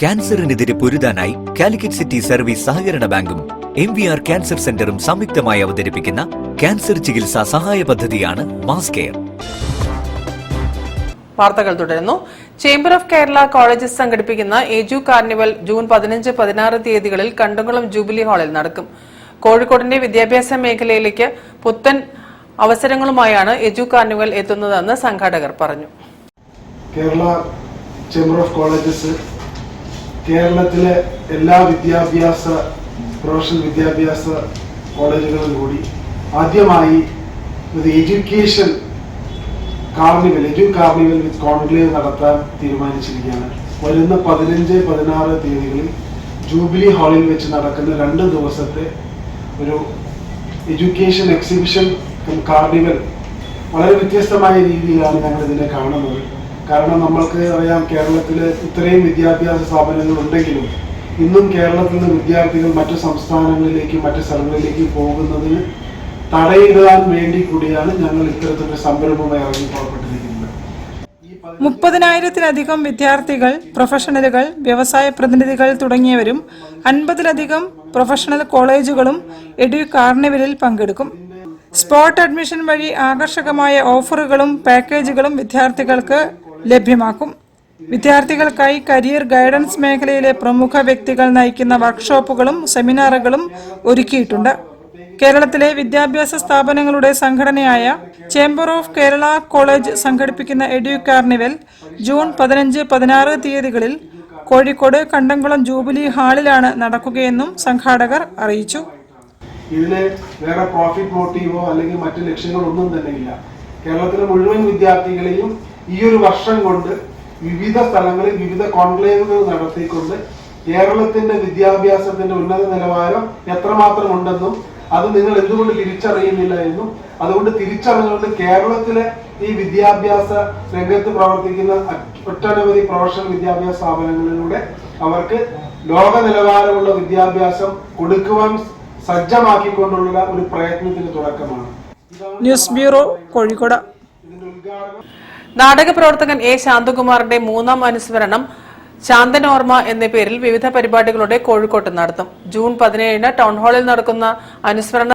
ക്യാൻസറിനെതിരെ പൊരുതാനായി Calicut city service സഹകരണ ബാങ്കും MVR cancer സെന്ററും സംയുക്തമായി അവതരിപ്പിക്കുന്ന ക്യാൻസർ ചികിത്സാ സഹായ പദ്ധതിയാണ് മാസ് കെയർ. വാർത്തകൾ തുടരുന്നു. ചേംബർ ഓഫ് കേരള കോളേജസ് സംഘടിപ്പിക്കുന്ന എജു കാർണിവൽ ജൂൺ 15-16 തീയതികളിൽ കണ്ടംകുളം ജൂബിലി ഹാളിൽ നടക്കും. കോഴിക്കോടിന്റെ വിദ്യാഭ്യാസ മേഖലയിലേക്ക് പുത്തൻ അവസരങ്ങളുമായാണ് എജു കാർണിവൽ എത്തുന്നതെന്ന് സംഘാടകർ പറഞ്ഞു. കേരള ചേംബർ ഓഫ് കോളേജസ് കേരളത്തിലെ എല്ലാ പ്രൊഫഷണൽ വിദ്യാഭ്യാസ കോളേജുകളിലും കൂടി ആദ്യമായി ഒരു എജു കാർണിവൽ വിത്ത് കോൺക്ലേവ് നടത്താൻ തീരുമാനിച്ചിരിക്കുകയാണ്. വരുന്ന 15-16 തീയതികളിൽ ജൂബിലി ഹാളിൽ വെച്ച് നടക്കുന്ന 2 ദിവസത്തെ ഒരു എഡ്യൂക്കേഷൻ എക്സിബിഷൻ കാർണിവൽ വളരെ വ്യത്യസ്തമായ രീതിയിലാണ് ഞങ്ങൾ ഇതിനെ കാണുന്നത്. കാരണം നമ്മൾക്ക് അറിയാം, കേരളത്തിൽ ഇത്രയും വിദ്യാഭ്യാസ സ്ഥാപനങ്ങൾ ഉണ്ടെങ്കിലും ഇന്നും കേരളത്തിൽ നിന്ന് വിദ്യാർത്ഥികൾ മറ്റു സംസ്ഥാനങ്ങളിലേക്കും മറ്റു സ്ഥലങ്ങളിലേക്കും പോകുന്നതിന് തടയിടാൻ വേണ്ടി കൂടിയാണ് ഞങ്ങൾ ഇത്തരത്തിലൊരു സംരംഭമായി ഇറങ്ങി പുറപ്പെട്ടിരിക്കുന്നത്. 30,000-ലധികം വിദ്യാർത്ഥികൾ, പ്രൊഫഷണലുകൾ, വ്യവസായ പ്രതിനിധികൾ തുടങ്ങിയവരും 50-ലധികം പ്രൊഫഷണൽ കോളേജുകളും എഡ്യു കാർണിവലിൽ പങ്കെടുക്കും. സ്പോട്ട് അഡ്മിഷൻ വഴി ആകർഷകമായ ഓഫറുകളും പാക്കേജുകളും വിദ്യാർത്ഥികൾക്ക് ലഭ്യമാക്കും. വിദ്യാർത്ഥികൾക്കായി കരിയർ ഗൈഡൻസ് മേഖലയിലെ പ്രമുഖ വ്യക്തികൾ നയിക്കുന്ന വർക്ക്ഷോപ്പുകളും സെമിനാറുകളും ഒരുക്കിയിട്ടുണ്ട്. കേരളത്തിലെ വിദ്യാഭ്യാസ സ്ഥാപനങ്ങളുടെ സംഘടനയായ ചേംബർ ഓഫ് കേരള കോളേജ് സംഘടിപ്പിക്കുന്ന എഡ്യു കാർണിവൽ ജൂൺ 15-16 തീയതികളിൽ കോഴിക്കോട് കണ്ടംകുളം ജൂബിലി ഹാളിലാണ് നടക്കുകയെന്നും സംഘാടകർ അറിയിച്ചു. ഇതിന് വേറെ പ്രോഫിറ്റ് മോട്ടീവോ അല്ലെങ്കിൽ മറ്റു ലക്ഷ്യങ്ങളൊന്നും തന്നെ ഇല്ല. കേരളത്തിലെ മുഴുവൻ വിദ്യാർത്ഥികളെയും ഈ ഒരു വർഷം കൊണ്ട് വിവിധ സ്ഥലങ്ങളിൽ വിവിധ കോൺക്ലേവുകൾ നടത്തിക്കൊണ്ട് കേരളത്തിന്റെ വിദ്യാഭ്യാസത്തിന്റെ ഉന്നത നിലവാരം എത്രമാത്രം ഉണ്ടെന്നും അത് നിങ്ങൾ എന്തുകൊണ്ട് തിരിച്ചറിയുന്നില്ല എന്നും അതുകൊണ്ട് തിരിച്ചറിഞ്ഞുകൊണ്ട് കേരളത്തിലെ ഈ വിദ്യാഭ്യാസ രംഗത്ത് പ്രവർത്തിക്കുന്ന ഒട്ടനവധി പ്രൊഫഷണൽ വിദ്യാഭ്യാസ സ്ഥാപനങ്ങളിലൂടെ അവർക്ക് ലോക നിലവാരമുള്ള വിദ്യാഭ്യാസം കൊടുക്കുവാൻ സജ്ജമാക്കിക്കൊണ്ടുള്ള ഒരു പ്രയത്നത്തിന് തുടക്കമാണ്. News bureau, Kozhikode. നാടക പ്രവർത്തകൻ A. ശാന്തകുമാറിന്റെ 3ാം അനുസ്മരണം ശാന്തനോർമ്മ എന്ന പേരിൽ വിവിധ പരിപാടികളോടെ കോഴിക്കോട്ട് നടത്തും. ജൂൺ 17 ടൗൺ ഹാളിൽ നടക്കുന്ന അനുസ്മരണ